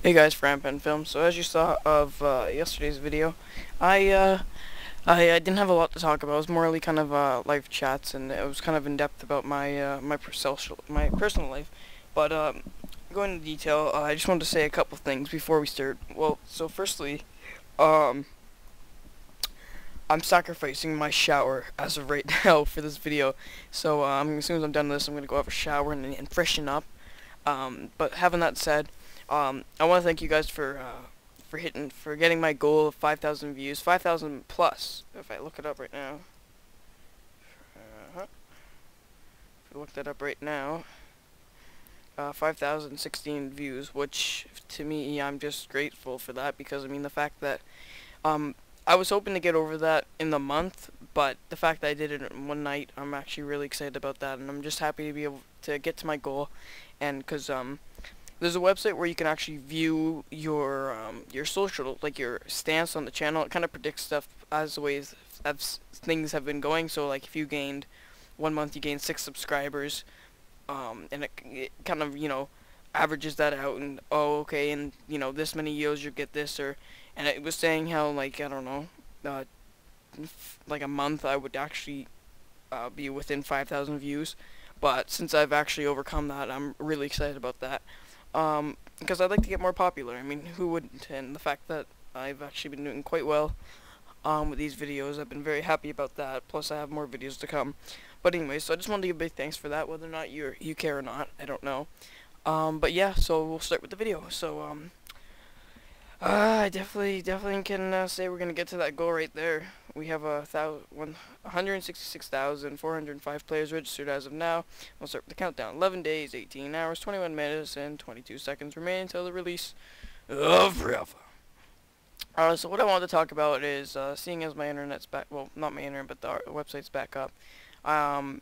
Hey guys, Frampen Film. So as you saw of yesterday's video, I, uh, I didn't have a lot to talk about. It was morely kind of live chats, and it was kind of in depth about my personal life. But going into detail, I just wanted to say a couple things before we start. Well, so firstly, um, I'm sacrificing my shower as of right now for this video. So as soon as I'm done with this, I'm gonna go have a shower and freshen up. But having that said, I want to thank you guys for getting my goal of 5,000 views, 5,000 plus. If I look it up right now, if I look that up right now, 5,016 views. Which to me, I'm just grateful for that because I mean the fact that I was hoping to get over that in the month, but the fact that I did it in one night, I'm actually really excited about that, and I'm just happy to be able to get to my goal, and because there's a website where you can actually view your social, like your stance on the channel. It kind of predicts stuff as the ways as things have been going. So like if you gained 1 month, you gained 6 subscribers, and it kind of averages that out, and oh okay, and this many years you get this, or and it was saying how like I don't know, like a month I would actually be within 5,000 views. But since I've actually overcome that, I'm really excited about that. Because I'd like to get more popular. I mean, who wouldn't? And the fact that I've actually been doing quite well with these videos, I've been very happy about that. Plus, I have more videos to come. But anyway, so I just wanted to give a big thanks for that. Whether or not you care or not, I don't know. But yeah, so we'll start with the video. So I definitely can say we're gonna get to that goal right there. We have 166,405 players registered as of now. We'll start with the countdown. 11 days, 18 hours, 21 minutes, and 22 seconds remain until the release of Alpha. So what I wanted to talk about is, seeing as my internet's back, well, not my internet, but the website's back up, I'm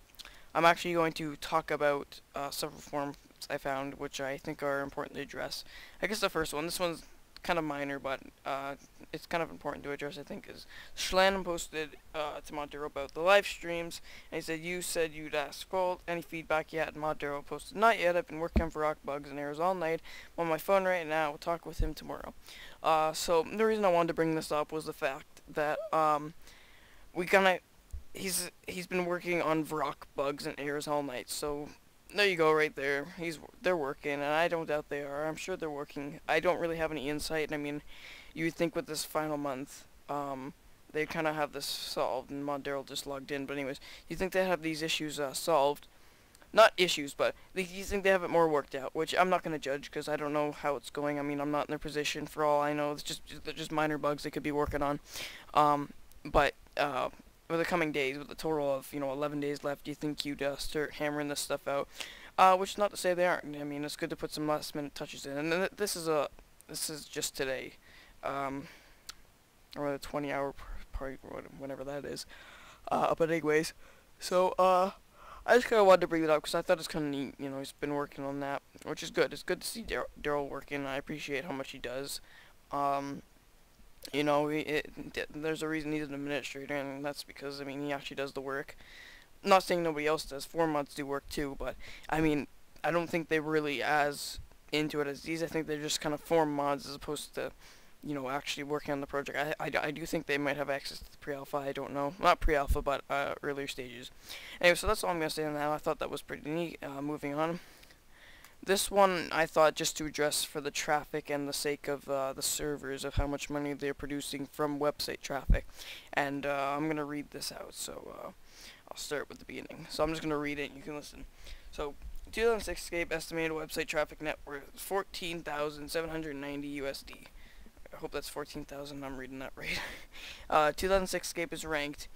actually going to talk about several forums I found, which I think are important to address. I guess the first one, this one's kind of minor, but it's kind of important to address, I think, is Schlan posted to Montero about the live streams, and he said you'd ask Gold any feedback yet, and Montero posted, not yet, I've been working on rock bugs and errors all night, I'm on my phone right now, we'll talk with him tomorrow. So the reason I wanted to bring this up was the fact that he's been working on rock bugs and errors all night, so there you go, right there. They're working, and I don't doubt they are. I'm sure they're working. I don't really have any insight. I mean, you would think with this final month, they kind of have this solved, and Mondero just logged in. But anyways, you think they have these issues solved? Not issues, but you think they have it more worked out, which I'm not going to judge because I don't know how it's going. I mean, I'm not in their position. For all I know, they're just minor bugs they could be working on. But for the coming days, with a total of 11 days left, do you think you'd start hammering this stuff out? Which is not to say they aren't. I mean, it's good to put some last minute touches in, and this is just today, or the 20-hour party, or whatever that is. But anyways, so I just kind of wanted to bring it up because I thought it's kind of neat. He's been working on that, which is good. It's good to see Daryl working. I appreciate how much he does. There's a reason he's an administrator, and that's because, I mean, he actually does the work. I'm not saying nobody else does. 4 months do work too, but, I mean, I don't think they're really as into it as these. I think they're just kind of form mods as opposed to, actually working on the project. I do think they might have access to the pre-alpha. I don't know. Not pre-alpha, but earlier stages. Anyway, so that's all I'm going to say now. I thought that was pretty neat. Moving on. This one I thought just to address for the traffic and the sake of the servers, of how much money they're producing from website traffic. And I'm going to read this out, so I'll start with the beginning. So I'm just going to read it and you can listen. So 2006Scape estimated website traffic net worth 14,790 USD. I hope that's 14,000, I'm reading that right. 2006Scape is ranked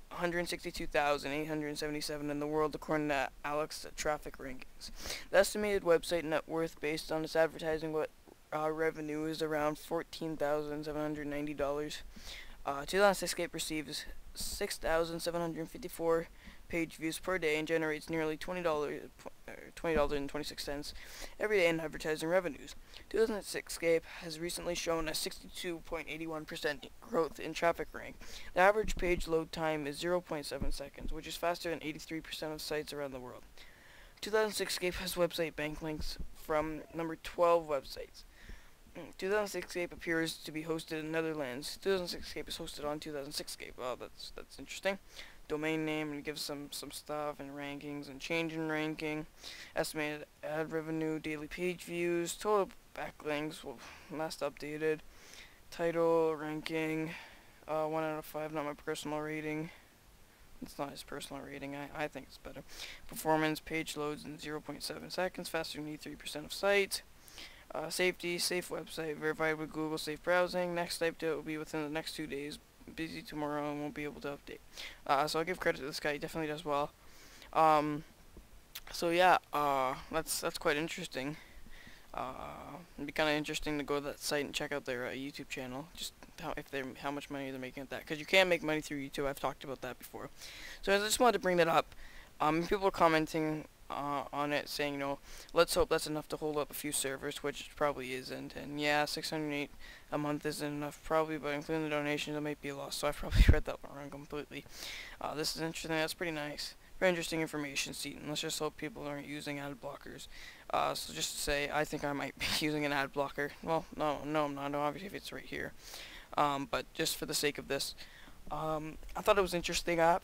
162,877 in the world according to Alex Traffic Rankings. The estimated website net worth based on its advertising revenue is around $14,790. 2006Scape receives 6,754 page views per day and generates nearly $20.26 every day in advertising revenues. 2006Scape has recently shown a 62.81% growth in traffic rank. The average page load time is 0.7 seconds, which is faster than 83% of sites around the world. 2006Scape has website backlinks from number 12 websites. 2006Scape appears to be hosted in Netherlands. 2006Scape is hosted on 2006Scape. Oh, that's interesting. Domain name, and gives some stuff and rankings and change in ranking. Estimated ad revenue, daily page views, total backlinks, well, last updated. Title, ranking, 1 out of 5, not my personal rating. It's not his personal rating, I think it's better. Performance, page loads in 0.7 seconds, faster than 83% of sites. Safety, safe website, verified with Google Safe Browsing. Next update will be within the next 2 days. Busy tomorrow and won't be able to update. So I'll give credit to this guy, he definitely does well. So yeah, that's quite interesting. It'd be kind of interesting to go to that site and check out their YouTube channel, just how much money they're making at that, because you can make money through YouTube. I've talked about that before. So I just wanted to bring that up. People are commenting on it, saying, you know, let's hope that's enough to hold up a few servers, which it probably isn't. And yeah, 608 a month isn't enough, probably, but including the donations, it might be a loss. So I probably read that one wrong completely. This is interesting. That's pretty nice. Very interesting information, Seaton. Let's just hope people aren't using ad blockers. So just to say, I think I might be using an ad blocker. Well, no, I'm not. No, obviously, if it's right here. But just for the sake of this, I thought it was interesting. I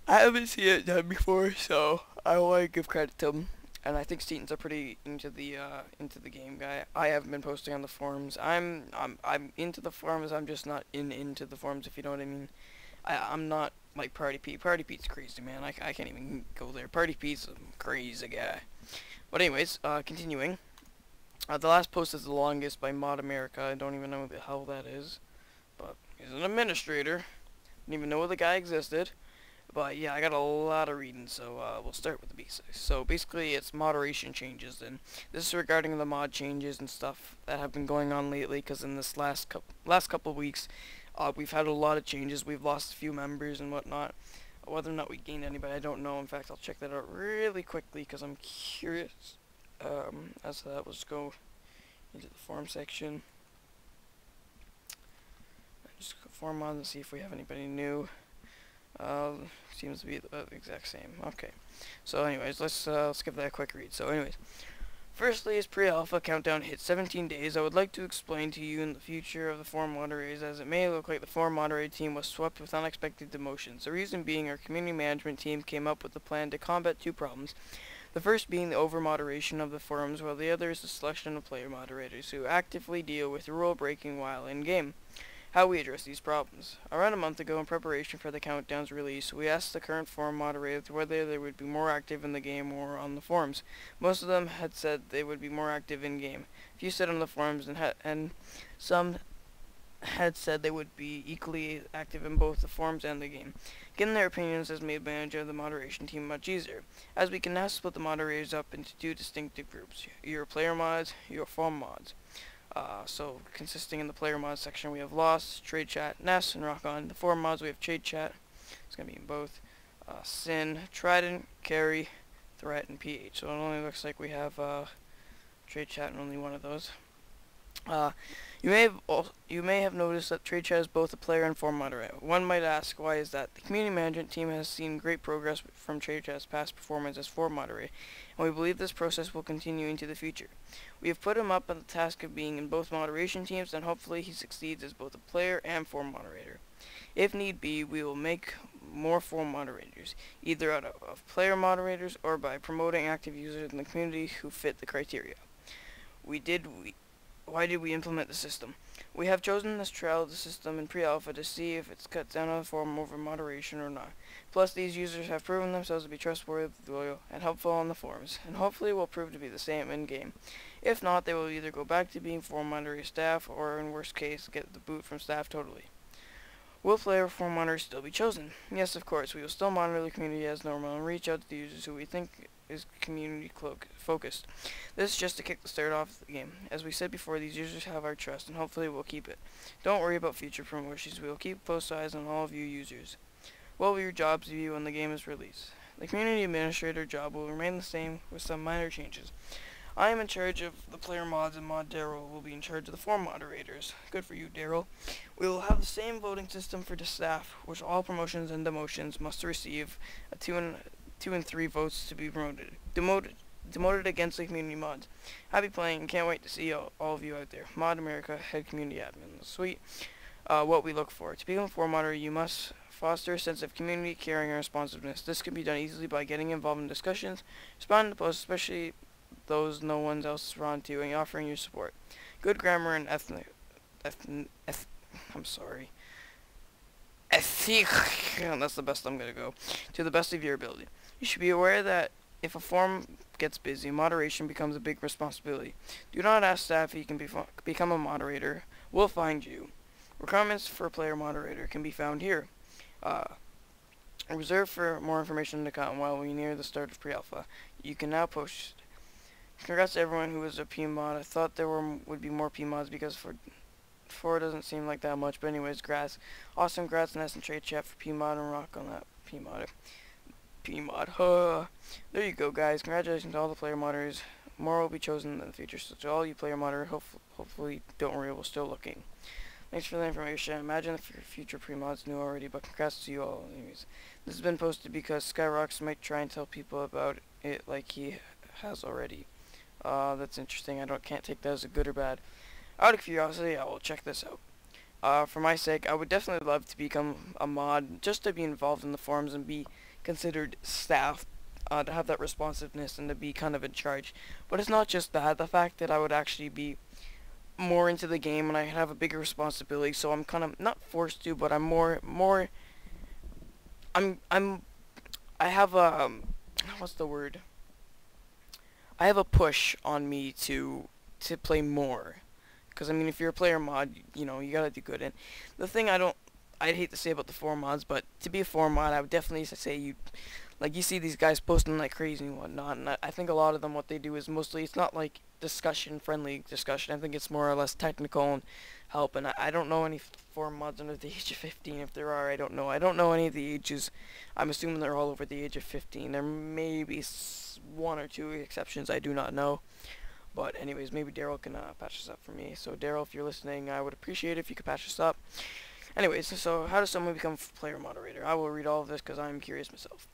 haven't seen it done before, so I want to give credit to him. And I think Seaton's are pretty into the game guy. I haven't been posting on the forums. I'm into the forums. I'm just not into the forums, if you know what I mean. I'm not like Party Pete. Party Pete's crazy, man. I can't even go there. Party Pete's a crazy guy. But anyways, continuing. The last post is the longest by Mod America. I don't even know what the hell that is. But he's an administrator. Didn't even know the guy existed. But yeah, I got a lot of reading, so we'll start with the basics. So basically, it's moderation changes, and this is regarding the mod changes and stuff that have been going on lately. Because in this last couple of weeks, we've had a lot of changes. We've lost a few members and whatnot. Whether or not we gained anybody, I don't know. In fact, I'll check that out really quickly because I'm curious as to that. Let's go into the forum section. Just go forum on and see if we have anybody new. Seems to be the exact same. Okay. So anyways, let's give that a quick read. So anyways, firstly, as pre-alpha countdown hits 17 days, I would like to explain to you in the future of the forum moderators, as it may look like the forum moderator team was swept with unexpected demotions. The reason being, our community management team came up with a plan to combat two problems. The first being the over-moderation of the forums, while the other is the selection of player moderators who actively deal with rule breaking while in-game. How we address these problems. Around a month ago, in preparation for the countdown's release, we asked the current forum moderators whether they would be more active in the game or on the forums. Most of them had said they would be more active in-game. A few said on the forums, and some had said they would be equally active in both the forums and the game. Getting their opinions has made managing the moderation team much easier, as we can now split the moderators up into two distinctive groups: your player mods, your forum mods. So consisting in the player mods section, we have Lost, Trade Chat, Ness, and Rock On. The forum mods, we have Trade Chat. It's gonna be in both. Sin, Trident, Carry, Threat, and PH. So it only looks like we have Trade Chat and only one of those. You may have noticed that Trade Chat is both a player and forum moderator. One might ask, why is that? The community management team has seen great progress from Trade Chat's past performance as forum moderator, and we believe this process will continue into the future. We have put him up on the task of being in both moderation teams, and hopefully he succeeds as both a player and forum moderator. If need be, we will make more forum moderators, either out of player moderators or by promoting active users in the community who fit the criteria. Why did we implement the system? We have chosen this trial of the system in pre-alpha to see if it's cut down on the forum over moderation or not. Plus, these users have proven themselves to be trustworthy, loyal, and helpful on the forums, and hopefully will prove to be the same in-game. If not, they will either go back to being forum moderator staff, or in worst case, get the boot from staff totally. Will player forum moderators still be chosen? Yes, of course. We will still monitor the community as normal and reach out to the users who we think is community focused. This is just to kick the start off the game. As we said before, these users have our trust, and hopefully we'll keep it. Don't worry about future promotions. We will keep close eyes on all of you users. What will your jobs be when the game is released? The community administrator job will remain the same with some minor changes. I am in charge of the player mods, and Mod Daryl will be in charge of the forum moderators. Good for you, Daryl. We will have the same voting system for the staff, which all promotions and demotions must receive a 2 and 3 votes to be promoted. demoted against the community mods. Happy playing, can't wait to see all of you out there. Mod America, head community admin. Sweet. What we look for. To become a forum moderator, you must foster a sense of community, caring, and responsiveness. This can be done easily by getting involved in discussions, responding to posts, especially those no one else is around to, and offering your support. Good grammar and I'm sorry. Ethic. That's the best I'm gonna go. To the best of your ability. You should be aware that if a forum gets busy, moderation becomes a big responsibility. Do not ask staff if you can become a moderator. We'll find you. Requirements for a player moderator can be found here. Reserved for more information to come while we near the start of pre-alpha. You can now post. Congrats to everyone who was a PMod. I thought there would be more PMods because four doesn't seem like that much, but anyways, grass. Awesome, grats and S and trade chat for PMod and rock on that PMod. There you go, guys. Congratulations to all the player moderators. More will be chosen in the future, so to all you player moderators, hopefully don't worry, we're still looking. Thanks for the information. Imagine if your future pre-mods knew already, but congrats to you all. Anyways, this has been posted because Skyrocks might try and tell people about it like he has already. That's interesting. Can't take that as a good or bad. Out of curiosity, I will check this out. For my sake, I would definitely love to become a mod, just to be involved in the forums and be considered staff, to have that responsiveness and to be kind of in charge. But it's not just that. The fact that I would actually be more into the game and I have a bigger responsibility, so I'm kind of not forced to, but I'm I have a what's the word? I have a push on me to play more. Because I mean, if you're a player mod, you know, you gotta do good. And the thing I'd hate to say about the forum mods, but to be a forum mod, I would definitely say you see these guys posting like crazy and whatnot, and I think a lot of them, what they do is mostly, it's not like friendly discussion. I think it's more or less technical and help, and I don't know any forum mods under the age of 15. If there are, I don't know. I don't know any of the ages. I'm assuming they're all over the age of 15. There may be one or two exceptions, I do not know. But anyways, maybe Daryl can patch this up for me. So Daryl, if you're listening, I would appreciate it if you could patch this up. Anyways, so how does someone become a player moderator? I will read all of this because I'm curious myself.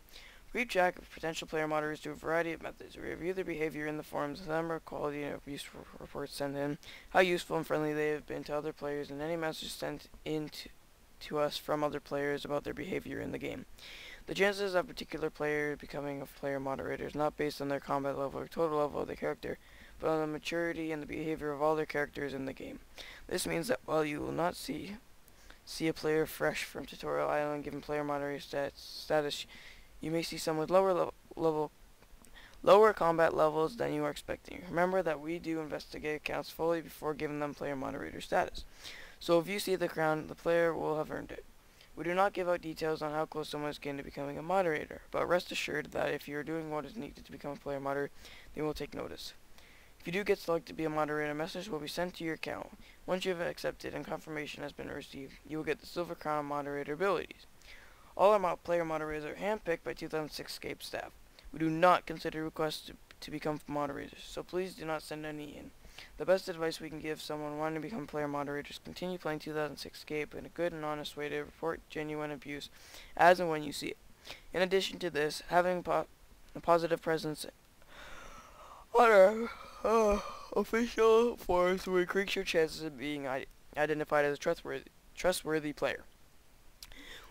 Keep track of potential player moderators through a variety of methods. Review their behavior in the forums, the number, quality, and abuse reports sent in, how useful and friendly they have been to other players, and any messages sent in to us from other players about their behavior in the game. The chances of a particular player becoming a player moderator is not based on their combat level or total level of the character, but on the maturity and the behavior of all their characters in the game. This means that while you will not see a player fresh from Tutorial Island given player moderator status, you may see some with lower combat levels than you are expecting. Remember that we do investigate accounts fully before giving them player moderator status. So if you see the crown, the player will have earned it. We do not give out details on how close someone is getting to becoming a moderator, but rest assured that if you are doing what is needed to become a player moderator, they will take notice. If you do get selected to be a moderator, a message will be sent to your account. Once you have accepted and confirmation has been received, you will get the Silver Crown moderator abilities. All our player moderators are handpicked by 2006Scape staff. We do not consider requests to become moderators, so please do not send any in. The best advice we can give someone wanting to become a player moderator is continue playing 2006Scape in a good and honest way to report genuine abuse as and when you see it. In addition to this, having a positive presence on our official forums will increase your chances of being identified as a trustworthy player.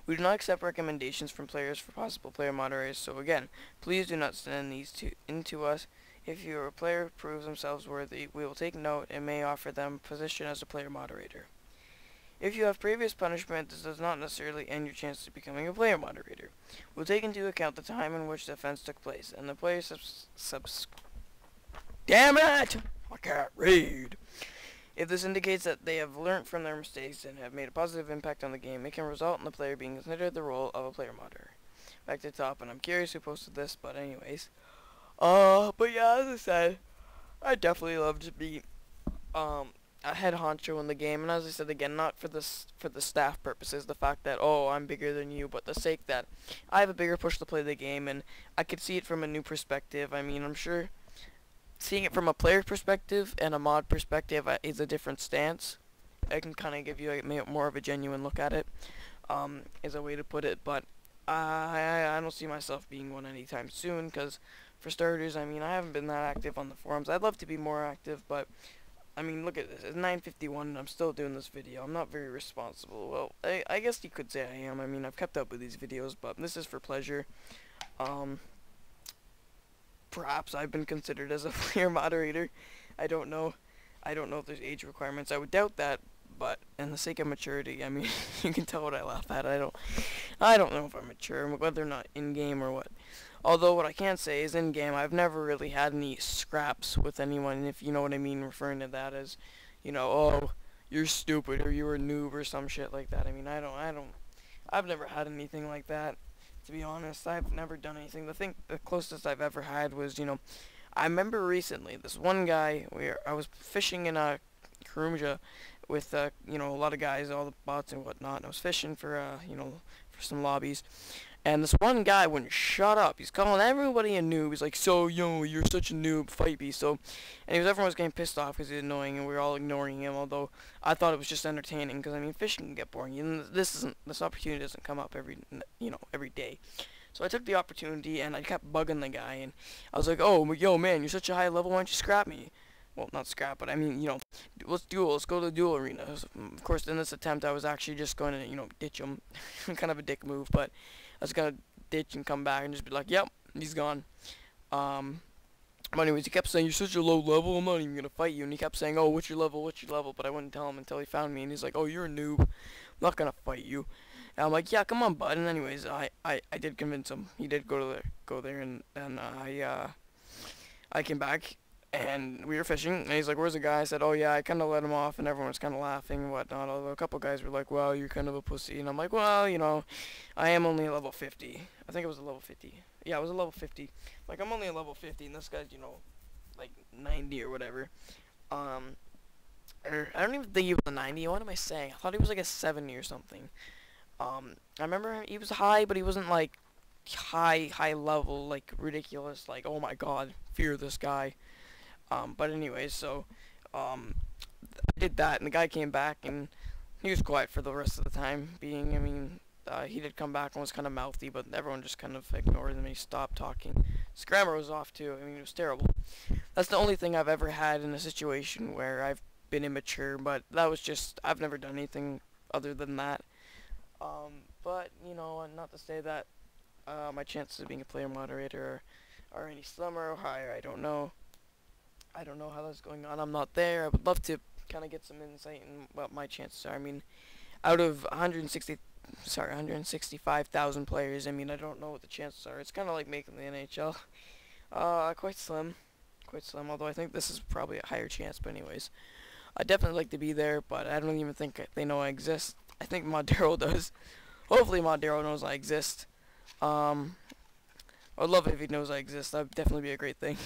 We do not accept recommendations from players for possible player moderators, so again, please do not send these into us. If your player proves themselves worthy, we will take note and may offer them a position as a player moderator. If you have previous punishment, this does not necessarily end your chance of becoming a player moderator. We'll take into account the time in which the offense took place, and the player Damn it! I can't read! If this indicates that they have learnt from their mistakes and have made a positive impact on the game, it can result in the player being considered the role of a player moderator. Back to the top, and I'm curious who posted this, but anyways. But yeah, as I said, I'd definitely love to be, a head honcho in the game, and as I said again, not for the staff purposes, the fact that, oh, I'm bigger than you, but the sake that I have a bigger push to play the game, and I could see it from a new perspective. I mean, I'm sure seeing it from a player perspective and a mod perspective is a different stance. I can kind of give you more of a genuine look at it, is a way to put it, but I don't see myself being one anytime soon, because For starters, I mean, I haven't been that active on the forums. I'd love to be more active, but I mean, look at this. It's 9:51 and I'm still doing this video. I'm not very responsible. Well, I guess you could say I am. I mean, I've kept up with these videos, but this is for pleasure. Perhaps I've been considered as a player moderator. I don't know. I don't know if there's age requirements. I would doubt that, but in the sake of maturity, I mean, you can tell what I laugh at. I don't know if I'm mature, whether or not in-game or what. Although what I can say is in-game, I've never really had any scraps with anyone, if you know what I mean, referring to that as, you know, oh, you're stupid or you're a noob or some shit like that. I mean, I've never had anything like that, to be honest. I've never done anything. The closest I've ever had was, you know, I remember recently, this one guy, I was fishing in Karumja with, you know, a lot of guys, all the bots and whatnot, and I was fishing for, you know, for some lobbies. And this one guy wouldn't shut up. He's calling everybody a noob. He's like, so, yo, you're such a noob, fight me. So, and everyone was getting pissed off because he's annoying, and we were all ignoring him, although I thought it was just entertaining, because, I mean, fishing can get boring. And this opportunity doesn't come up every day. So I took the opportunity, and I kept bugging the guy, and I was like, oh, yo, man, you're such a high level, why don't you scrap me? Well, not scrap, but I mean, you know, let's go to the duel arena. Of course, in this attempt, I was actually just going to, you know, ditch him. Kind of a dick move, but I was going to ditch and come back and just be like, yep, he's gone. But anyways, he kept saying, you're such a low level, I'm not even going to fight you. And he kept saying, oh, what's your level, but I wouldn't tell him until he found me. And he's like, oh, you're a noob, I'm not going to fight you. And I'm like, yeah, come on, bud. And anyways, I did convince him. He did go there, and I came back. And we were fishing, and he's like, where's the guy? I said, oh yeah, I kind of let him off, and everyone was kind of laughing and whatnot, although a couple guys were like, well, you're kind of a pussy, and I'm like, well, you know, I am only a level 50. I think it was a level 50. Yeah, it was a level 50. Like, I'm only a level 50, and this guy's, you know, like, 90 or whatever. I don't even think he was a 90. What am I saying? I thought he was like a 70 or something. I remember he was high, but he wasn't, like, high level, like, ridiculous, like, oh my god, fear this guy. But anyways, so, I did that, and the guy came back, and he was quiet for the rest of the time, I mean, he did come back and was kind of mouthy, but everyone just kind of ignored him, and he stopped talking. His grammar was off, too. I mean, it was terrible. That's the only thing I've ever had in a situation where I've been immature, but that was just, I've never done anything other than that. But, you know, not to say that, my chances of being a player moderator are any slimmer or higher, I don't know. I don't know how that's going on. I'm not there. I would love to kind of get some insight in what my chances are. I mean, out of 165,000 players, I mean, I don't know what the chances are. It's kind of like making the NHL. Quite slim. Quite slim, although I think this is probably a higher chance, but anyways. I'd definitely like to be there, but I don't even think they know I exist. I think Modero does. Hopefully Modero knows I exist. I'd love it if he knows I exist. That would definitely be a great thing.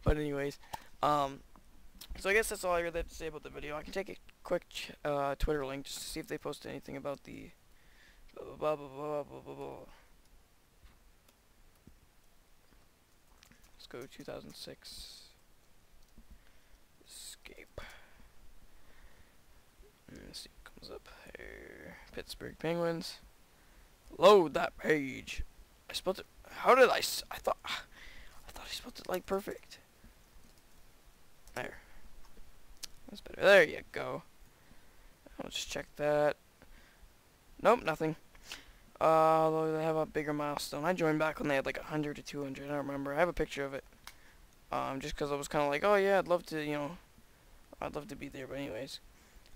But anyways, so I guess that's all I really have to say about the video. I can take a quick Twitter link just to see if they posted anything about the blah blah blah blah blah blah. Let's go 2006 Scape. Let's see what comes up here. Pittsburgh Penguins. Load that page. I spelled it. How did I thought I spelled it like perfect. There. That's better. There you go. I'll just check that. Nope, nothing. Although they have a bigger milestone. I joined back when they had like 100 to 200. I don't remember. I have a picture of it. Just because I was kind of like, oh yeah, I'd love to, you know, I'd love to be there. But anyways,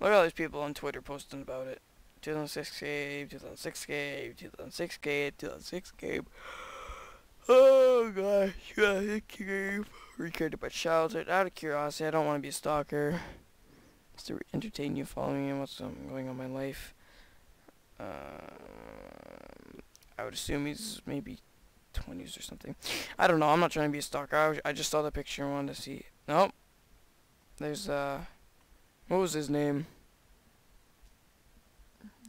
look at all these people on Twitter posting about it. 2006Scape, 2006Scape, 2006Scape, 2006Scape. Oh gosh, yeah, Scape. Recreated by childhood. Out of curiosity, I don't want to be a stalker. Just to entertain you, following me, what's going on in my life. I would assume he's maybe 20s or something. I don't know. I'm not trying to be a stalker. I just saw the picture and wanted to see. Nope. There's what was his name?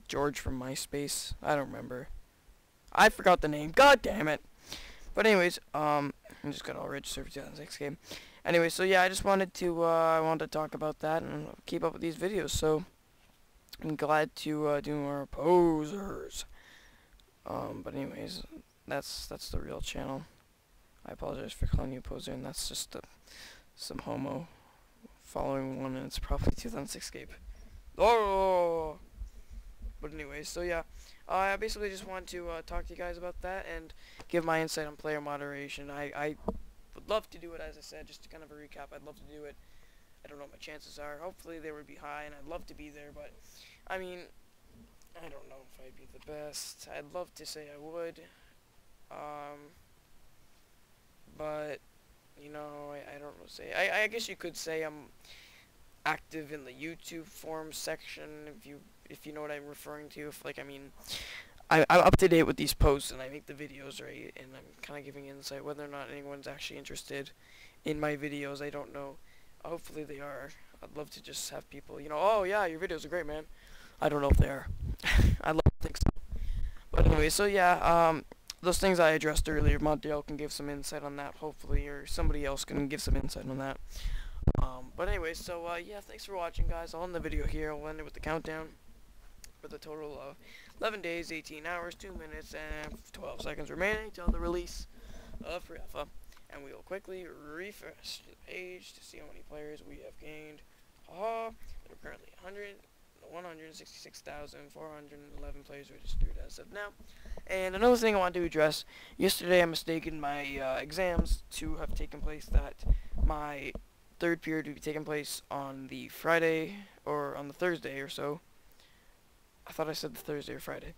George from MySpace. I don't remember. I forgot the name. God damn it. But anyways, I just got all registered for 2006 Anyway, so yeah, I just wanted to talk about that and keep up with these videos. So I'm glad to do more posers. But anyways, that's the real channel. I apologize for calling you a poser, and that's just some homo following one, and it's probably 2006Scape. Oh! But anyway, so yeah, I basically just want to talk to you guys about that and give my insight on player moderation. I would love to do it, as I said, just to kind of a recap. I'd love to do it. I don't know what my chances are. Hopefully they would be high, and I'd love to be there, but, I mean, I don't know if I'd be the best. I'd love to say I would, but, you know, I don't know say. I guess you could say I'm active in the YouTube forums section, if you know what I'm referring to. If, like, I mean, I'm up to date with these posts, and I make the videos, right, and I'm kind of giving insight. Whether or not anyone's actually interested in my videos, I don't know. Hopefully they are. I'd love to just have people, you know, oh yeah, your videos are great, man. I don't know if they are. I'd love to think so. But anyway, so yeah, those things I addressed earlier, Montiel can give some insight on that, hopefully, or somebody else can give some insight on that. But anyway, so yeah, thanks for watching, guys. I'll end the video here. I'll end it with the countdown with a total of 11 days, 18 hours, 2 minutes, and 12 seconds remaining till the release of Free Alpha. And we will quickly refresh the page to see how many players we have gained. There are currently 166,411 players registered as of now. And another thing I want to address, yesterday I mistaken my exams to have taken place that my third period would be taking place on the Friday, or on the Thursday or so. I thought I said the Thursday or Friday.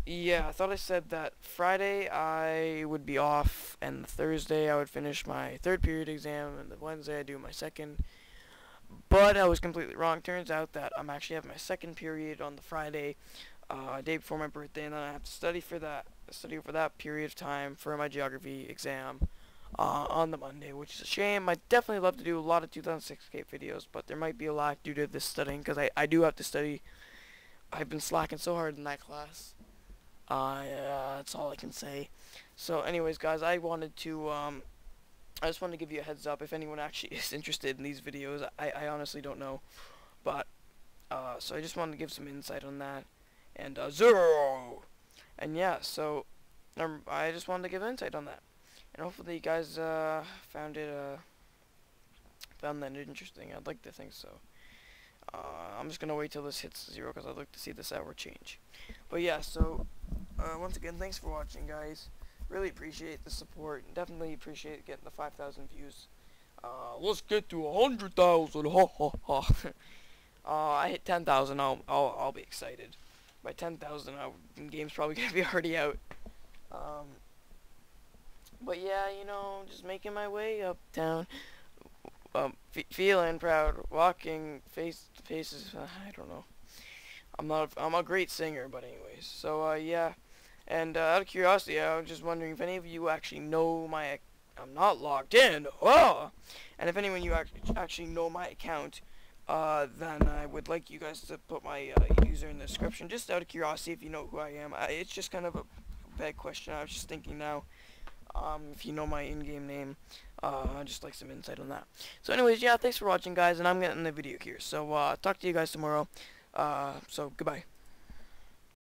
Yeah, I thought I said that Friday I would be off, and the Thursday I would finish my third period exam, and the Wednesday I do my second. But I was completely wrong. Turns out that I'm actually having my second period on the Friday, day before my birthday, and then I have to study for that period of time for my geography exam on the Monday, which is a shame. I'd definitely love to do a lot of 2006Scape videos, but there might be a lack due to this studying, because I do have to study. I've been slacking so hard in that class. That's all I can say. So anyways, guys, I just wanted to give you a heads up if anyone actually is interested in these videos. I honestly don't know, but so I just wanted to give some insight on that. And zero. And yeah, so I just wanted to give insight on that, and hopefully you guys found that interesting. I'd like to think so. I'm just gonna wait till this hits 0 because I'd like to see this hour change. But yeah, so once again, thanks for watching, guys. Really appreciate the support. Definitely appreciate getting the 5,000 views. Let's get to 100,000. Ha ha ha. I hit 10,000. I'll be excited. By 10,000, the game's probably gonna be already out. But yeah, you know, just making my way uptown. Feeling proud, walking face to faces. I don't know. I'm a great singer, but anyways. So yeah, and out of curiosity, I was just wondering if any of you actually know my. I'm not logged in. Oh, and if anyone you actually know my account, then I would like you guys to put my user in the description. Just out of curiosity, if you know who I am. It's just kind of a bad question. I was just thinking now. If you know my in-game name, I'd just like some insight on that. So anyways, yeah, thanks for watching, guys, and I'm getting the video here. So, talk to you guys tomorrow. So, goodbye.